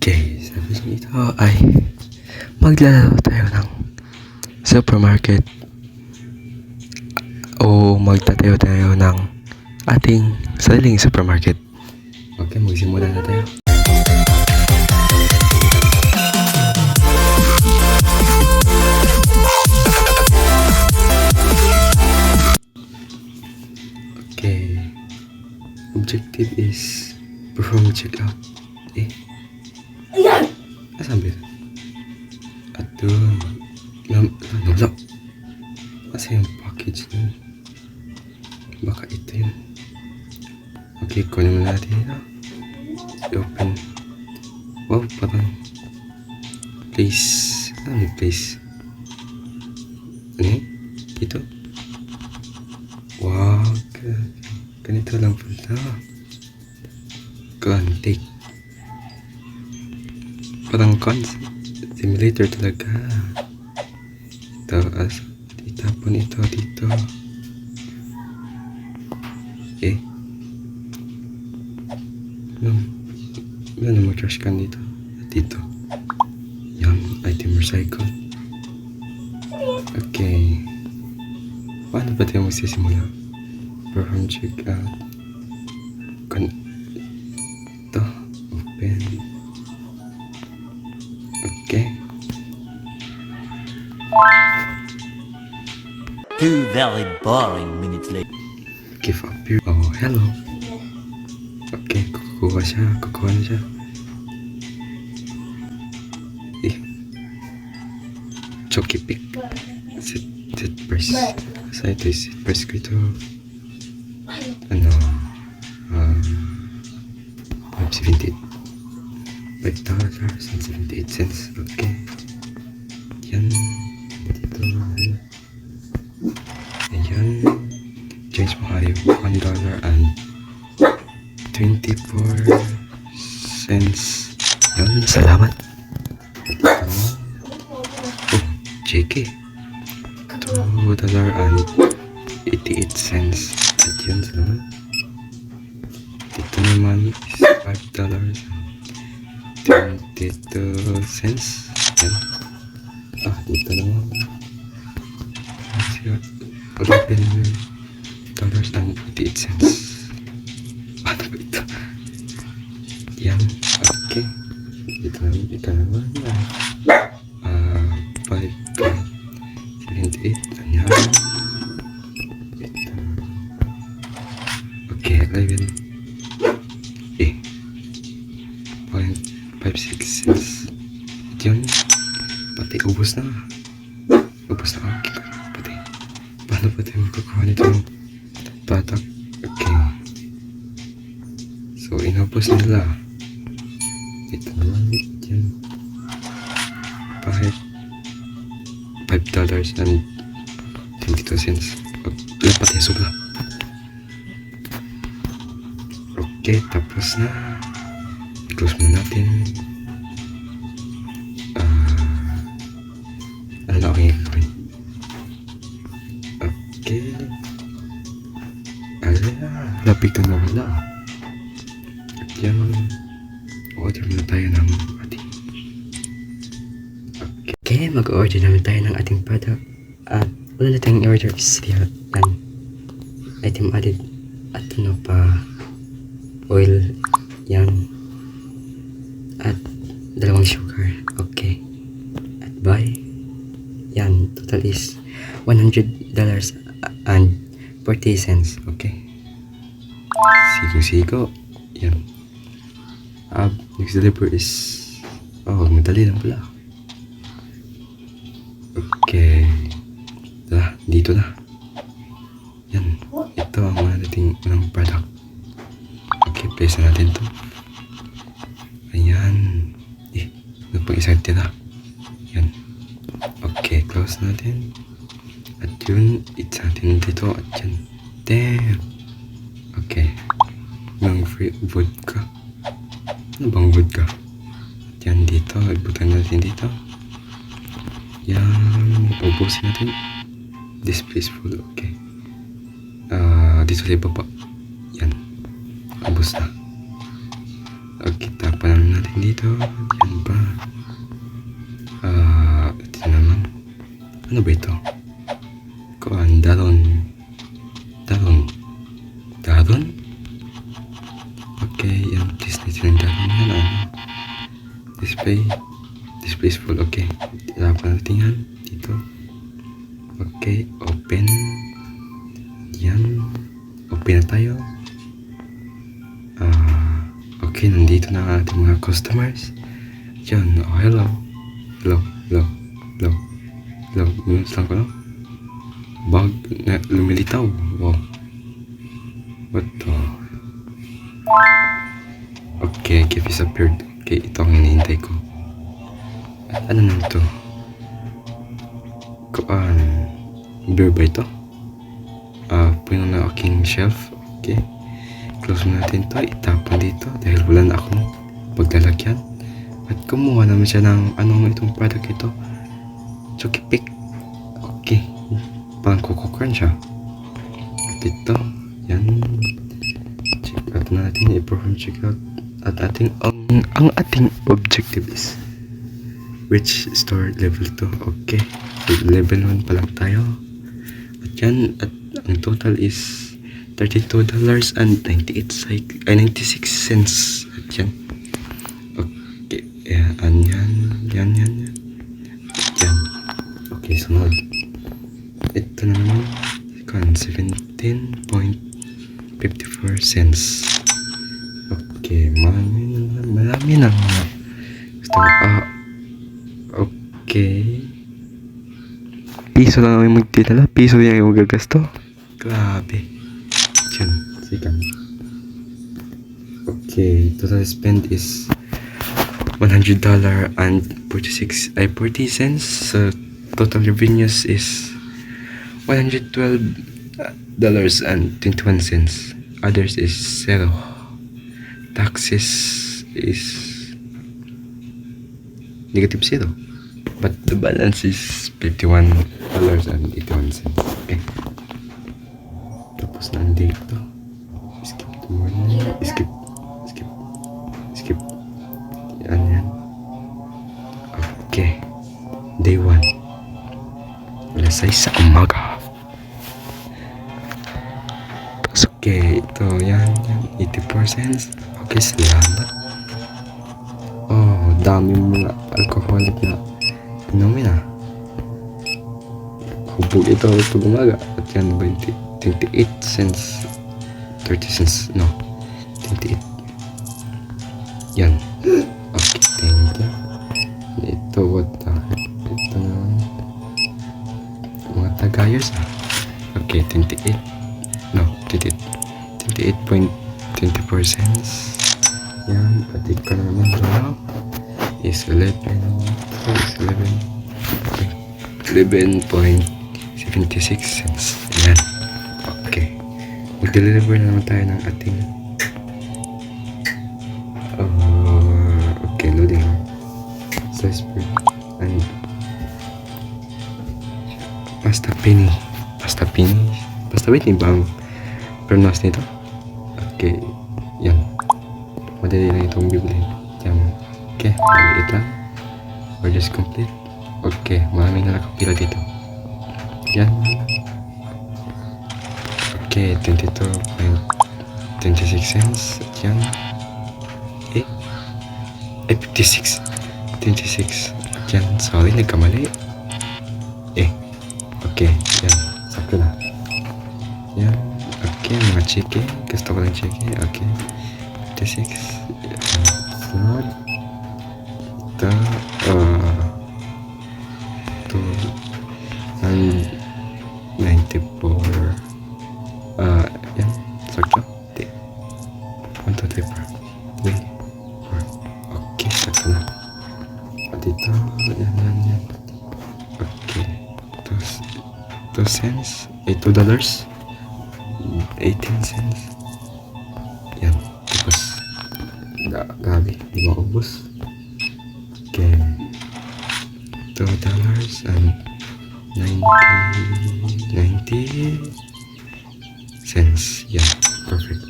Okay, sa video ito ay maglalaro tayo ng supermarket o magtatayo tayo ng ating sariling supermarket. Okay, magsimula na tayo. Okay, objective is perform checkout. Asan ba? Aduh, wala. Asa yung package nun? Baka ito yun. Okay, kunin mo natin ito. I-open. Wow, parang place. Ano yung place? Ano yun? Ito? Wow, ganito lang pala. Take. Parang simulator talaga. Ito, itapon ito dito. Ano mo trash can dito? Dito. Yan, item recycle. Okay. Paano ba tayo magsisimula? Perform checkout. Ito, open. Okay. 2 very boring minutes later. Give up here. Oh, hello. Okay, kukuha na siya. Choki pick. Set price. Sa ito is set price ko ito. Ano? $5.78. Okay. Yan. Dito. Ayan. Change mo kayo. $1.24. Yan. Salamat. Oh, JK. $2.88. At yan, salamat. Dito naman is $5.22. Yan. Dito naman. $11.88. Ano ba ito? Yan. Okay. Dito naman. $5.78. Yan. Okay, 11. $0.56. Yun. Pati ubos na. Okay. Pati. Paano pa tayo magkakuha nito ng patak? Okay. So, inubos nila. Ito naman. Yan. $5.22. Pati sobra. Okay, tapos na. I-close mo natin. Ano na akong gagawin? Okay. Lapit ka na wala. At yan. Order na tayo ng ating. Okay, mag-order naman tayo ng ating product. At wala na tayong order is yan. Item added. At ano pa. Oil. Yan. At 2 sugar. Okay. At buy. Yan. Total is $100.40. Okay. Sigo. Yan. Next deliver is madali lang pala. Okay. Dito na. Yan. Ito ang ating unang product. Okay, place na natin to. Ayan. Nagpag-isang tira. Yan. Okay, close natin. At yun, it's natin dito. At yan. Damn. Okay. Ng free vodka. Ano bang vodka? At yan dito. Ibutan natin dito. Yan. Ubusin natin. This place full. Okay. Dito sa ibaba. Yan. Ubus na. Okay, tapan lang natin. natin dito. Yan ba? Ito naman. Ano ba ito? Kuan, daron. Okay, yan. Disney din yung daron yan. Display is full. Okay. Ilapan natin yan. Dito. Okay, open. Yan. Open na tayo. Okay, nandito na ang ating mga customers. Yan. Oh, hello. Minutes lang ko, no? Bug na lumilitaw. Wow. What the? Okay, gift is appeared. Okay, ito ang hinihintay ko. At ano na ito? Kuan. Beer ba ito? Puno na aking shelf. Okay. Close mo natin ito. Itapon dito dahil wala na akong paglalagyan. At kumuha naman siya ng anong itong product ito. Chucky Pick. Okay. Parang Coco Crunch siya. At ito. Yan. Check out na natin. I-perform check out. At ating ang ating objective is reach store level 2. Okay. So, level 1 pa lang tayo. At yan. At ang total is $32.96. At yan. Okay. Yan. Yan. Okay, sunod. Ito na naman. 17.54 cents. Okay, marami na mga gusto ko. Okay. Piso lang ang magtinala. Piso lang yung magagasto. Grabe. Diyan, sikan. Okay, total spend is $100 and 40 cents. So, total revenues is $112 and 21 cents. Others is 0. Taxes is negative 0. But the balance is $51.81. Okay. Tapos na ang date. Skip the morning. Skip. Yan. Okay. Day 1. Alas 6 sa umaga. Tapos okay. Ito. Yan. 84 cents. Okay, salamat. Oh, dami mga alcoholic na inumin Hubog ito pag umaga. At yan, 28 cents. 30 cents. No. 28. Yan. Okay, thank you. Ito, what the heck? Ito na. Mga tagayos Okay, 28. No, 28. 28.24 cents. Yan, pati ka na naman ito. Is 11.76 cents. Yan. Okay. Mag-deliver na naman tayo ng ating okay, loading. Slice bread and pasta penny ba ang pronounce nito? Okay, yan. Madali lang itong bibilhin. Yan. Okay, maliit lang. Orders complete. Okay, maraming na nakapila dito. Yan. Okay, 22.26 cents. Yan. 56. 26. Yan, sorry, nagkamali. Okay, yan. Sakto na. Yan. Okay, mga chicken. Gusto ko lang chicken. Okay. 56. Sunod. Ito. Ito. 94. Yan. Sakto. 1, 2, 3, 4. Wait. 4. Okay, sakto na. At ito. Yan. Okay. 2 cents. $2. 18 cents. Yan. Tapos, grabe. Di maubos. Okay. $2 and 90 cents. Yan. Perfect.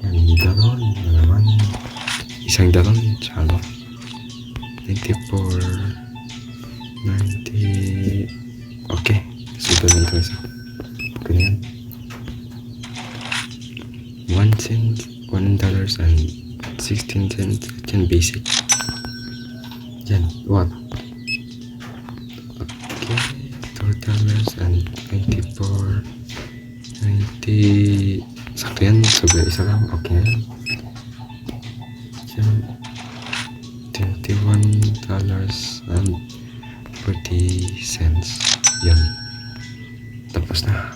Yan. Ganon na naman. $1 isang dalon. Tsalo. 94. 90. Okay. Susunod na ito isa. Ganyan. 1 cent. $1 and 16 cents. Yan basic. Yan. 1. Okay. $2 and 94. 90. Sakto yan. Sobra isa lang. Okay yan. Yan. $21 and 40 cents. Yan. Tapos na.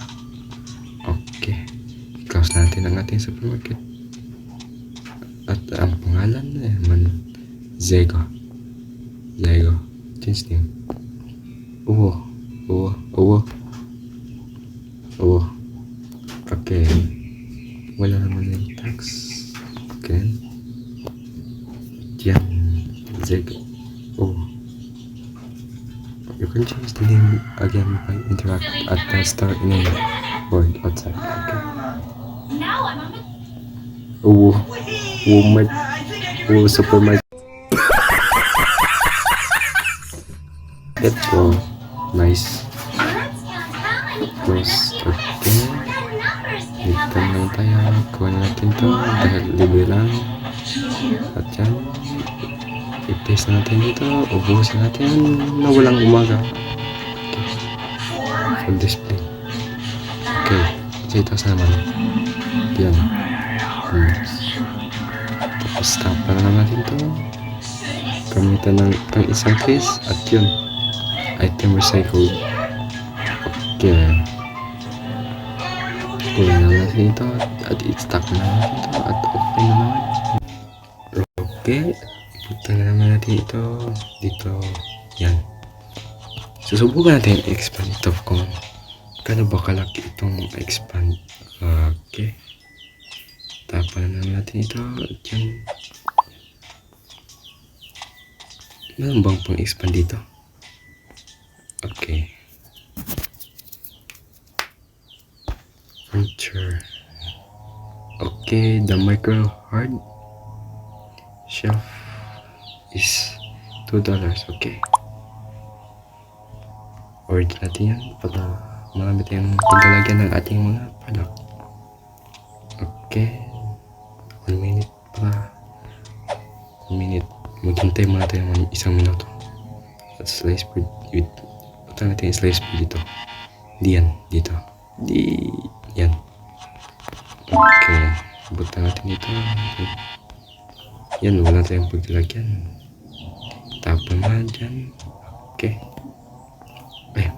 Okay. Close natin ang ating supermarket. At ang pangalan naman Zego. Change name. Uwo. Okay. Wala naman yung tax. Okay. Yan. Zego. You can change the name again by interact at the store in a board outside. Okay. Now I'm on the Supermarket. Ito. Nice. Close. Okay. Dito na tayo. Kuha natin to dahil libre lang. At yan. I-place natin dito. Ubusin natin na walang umaga. Okay. Full display. Okay. Dito sa naman. Yan. Stop na lang natin to. Gamitan ng pang isang piece. At yun. Item recycled. Okay. Kunin na natin ito. At i-stock na natin ito. At okay na naman. Okay. Punta na naman natin ito. Dito. Yan. Susubukan natin i-expand ito kung kano ba kalaki itong expand. Okay. Tapan na natin ito. At yan. Meron bang pang expand dito? Okay. Furniture. Okay, the micro hard shelf is $2. Okay. Order natin yan para marami tayong paglalagyan ng ating mga product. Okay. 1 minute para 1 minute. Maghintay muna tayo ng isang minuto. At slice bread. Punta natin yung slice bread dito. Di yan. Dito. Yan. Okay. Punta natin dito. Yan. Wala tayong paglalagyan. Tapon na dyan. Okay. Ay.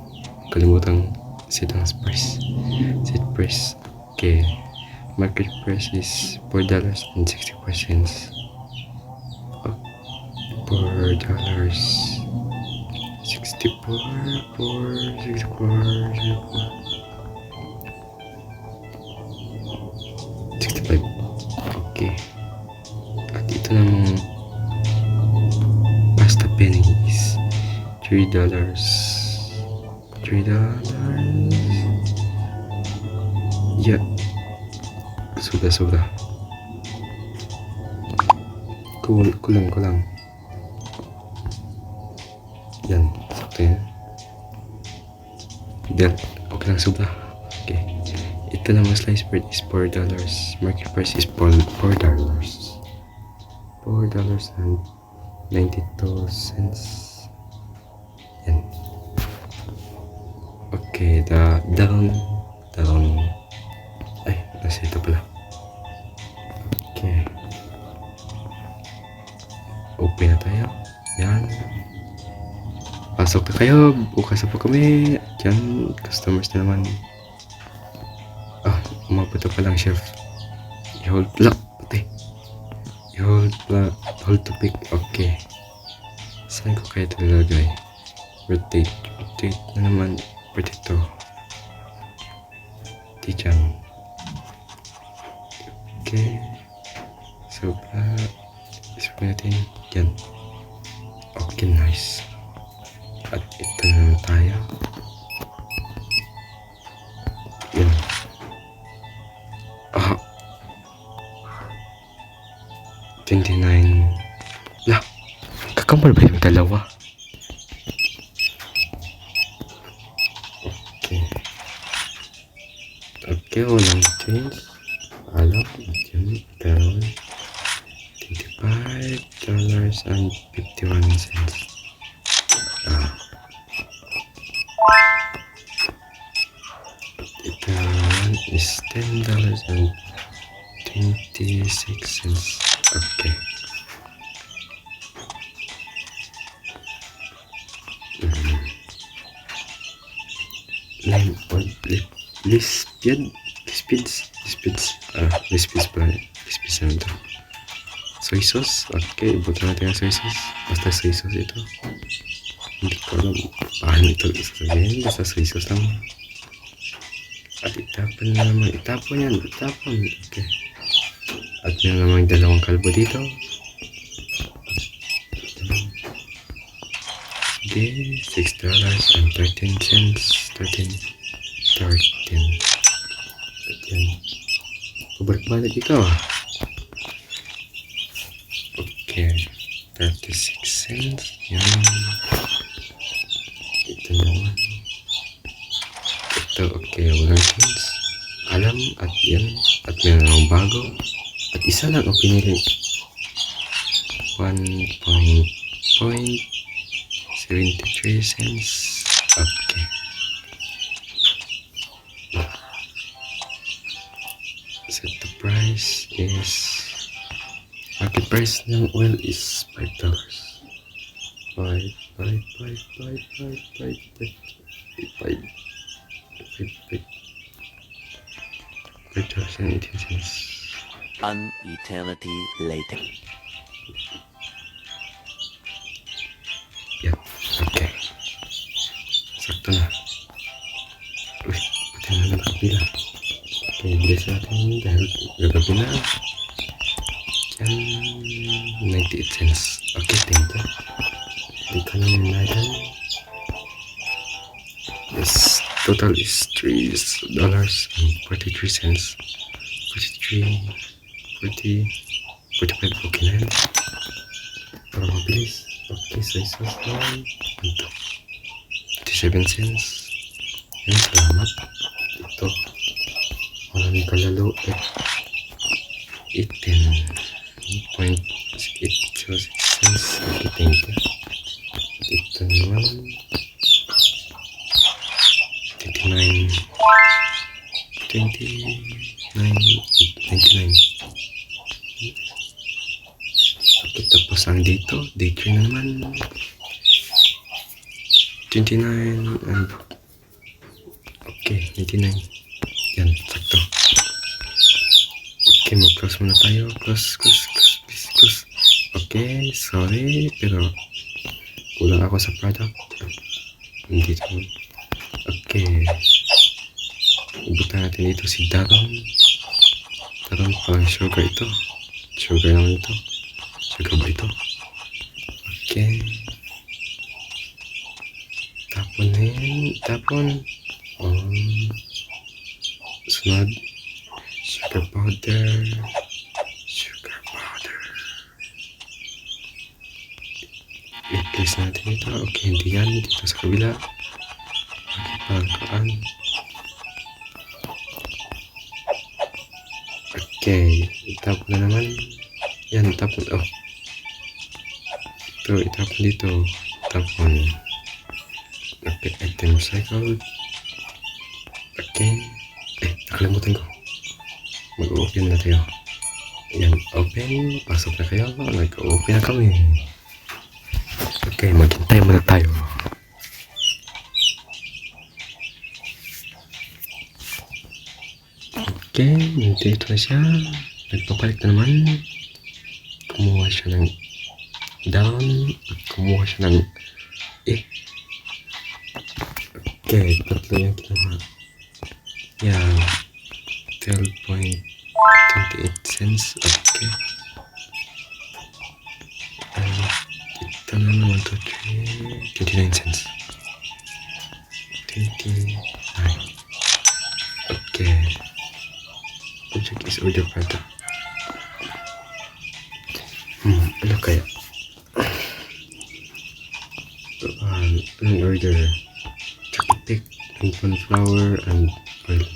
Kalimutan set ang price. Set price. Okay. Market price is $4.64. $4 64 65. Okay. At ito namang pasta pennies $3. Yeah. Sobra. Kulang. Yan, sakto yan. Then, okay lang sobra. Okay. Ito naman slice bread is $4. Market price is $4. $4.92. Yan. Okay, the down. Ay, nasa ito pala. Okay. Open na tayo. Yan. Pasok na kayo. Bukas na po kami. Diyan, customers na naman. Umabuto pa lang, chef. I-hold lang. Pati. Hold to pick. Okay. Saan ko kaya ito nilagay? Rotate na naman. Potato. Diyan. Okay. So, isipin natin. Yan. Okay, nice. At ito na naman tayo. Yan. $29. Kamu ba yung dalawa? Okay. Okay, walang change. Alam, yun, karoon. $25.51. Ah. Ito naman is $10.26. Okay. Lime oil, lispids pa. Lispids na ito. Soy sauce. Okay, ibutan natin ang soy sauce. Basta soy sauce ito. Hindi ko alam paano ito sasabihin. Basta soy sauce lang. At itapon na naman. Itapon yan. Itapon. Okay. At meron namang dalawang kalbo dito. Okay, $6.13. 13. At yan. Pabalik-balik ikaw ah. Okay. 36 cents. Yan. Ito naman. Ito, okay. Walang cents. Alam. At yan. At meron namang bago. At isa lang ang pinili. 1.73 cents. Okay. Set the price is market price ng oil is $5. 5.18 cents. An eternity later. Yan. Okay. Sakto na. Uy, pati na nakapila. Okay, bilis natin dahil gagabi na. Yan, 98 cents. Okay, thank you. Dito naman natin. This total is $3.43. 45, okay na yan. Para mabilis. Okay, soy sauce naman. Ito. 57 cents. Yan, salamat. Ito. Maraming kalalo. 18.86 cents. Okay, thank you. Ito naman. 29. Okay, tapos ang dito. Day 3 na naman. 29 and okay, 99. Yan, sakto. Okay, mag-close muna tayo. Close. Okay, sorry, pero kulang ako sa product. Hindi ito. Okay. Ubutan natin dito si Daron. Daron parang sugar ito. Sugar naman ito. Sugar ba ito? Okay. Tapon na yan. Tapon. Sunod. Sugar powder. I-place natin ito. Okay, hindi yan. Dito sa kabila. Okay, pangkaan. Okay, itapon na naman. Yan, itapon. Oh. Ito, itapon dito. Itapon. Okay, item recycled. Okay. Nakalimutan ko. Mag-open na tayo. Yan, open. Pasok na kayo. Nag-open na kami. Okay, maghintay muna tayo. Okay, nandito na siya. Nagpapalit na naman. Kumuha siya ng down at kumuha siya ng okay, tatlo yung kinuha. Yan, 12.28 cents. Okay. Ito na naman to, 29 cents. 29. Okay. Object is order product. Ano kaya? Anong order? Chocolate cake and cornflower and oil.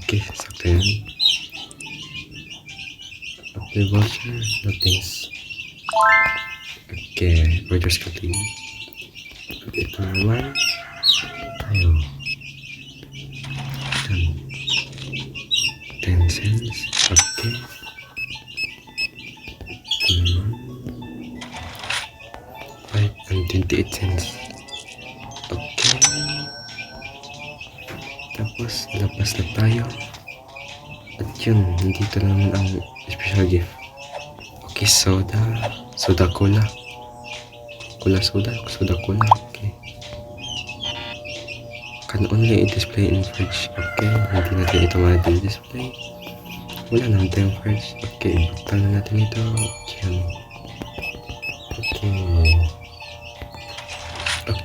Okay, sakto yan. Apply voucher, nothings. Okay, orders complete. At ito naman, tayo. 10 cents. Okay. Ito naman. 5 and 28 cents. Okay. Tapos, labas na tayo. At yun, nandito naman ang special gift. Okay, soda. Soda cola. Cola soda. Soda cola. Okay. Can only display in fridge. Okay, hindi natin ito ma-display. Wala naman tayong fridge. Okay, buktan na natin ito. Yan. Okay.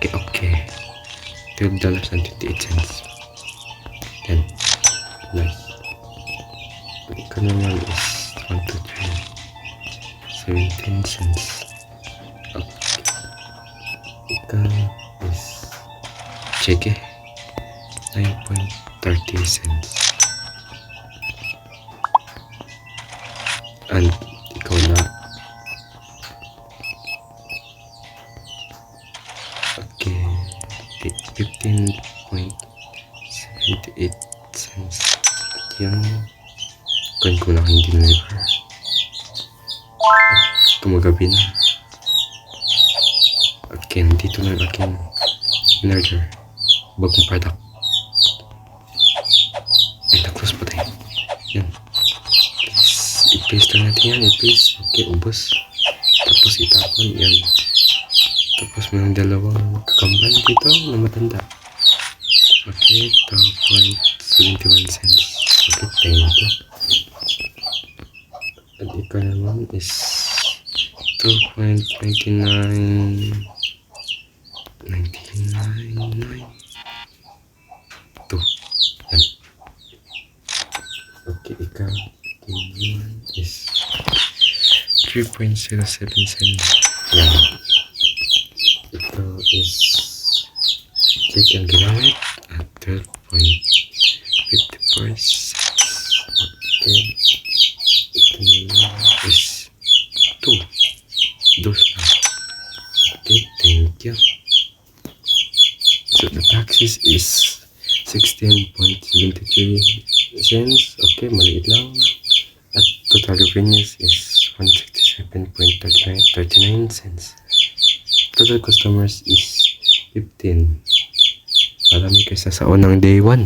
Okay. $12.28. Yan. Nice. Ito naman is 1, 2, 3. 17 cents. Okay. Ito is cheque. 9.30 cents. And ikaw na. Okay. 15.78 cents. At yan. Kunin ko na hindi deliver. Tumagabi na. Okay, nandito na ang aking in-order. Bagong product. Ay, na-close pa tayo. Yan. I-paste lang natin yan. I-paste. Okay, ubos. Tapos itapon. Yan. Tapos mayroong dalawang kakambal dito na matanda. Okay, 12.71 cents. Okay, thank you. At ikaw naman is 2.99. 99. 2. Yan. Okay, ikaw. Yan is 3.07 cents. Yan. Ito is check ang ginamit at 12.54 cents. Okay. Ito naman is 2. Dos na. Okay, thank you. So the taxes is 16.73 cents. Okay, maliit lang. At total revenues is 167.39 cents. Total customers is 15. Marami kaysa sa unang day 1.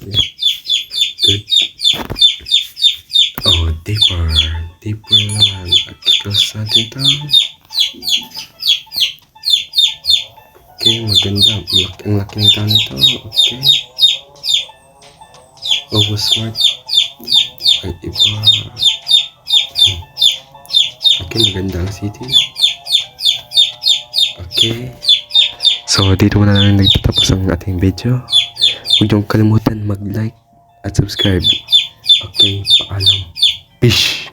Okay. Good. Oh, deeper. Deeper naman. At close natin ito. Okay, maganda. Ang laki ng tao nito. Okay. Ovo Smart. Ang iba. Okay, maganda ang city. Okay. So, dito muna lang nagtatapos ang ating video. Huwag niyong kalimutan mag-like at subscribe. Okay, paalam. Peace!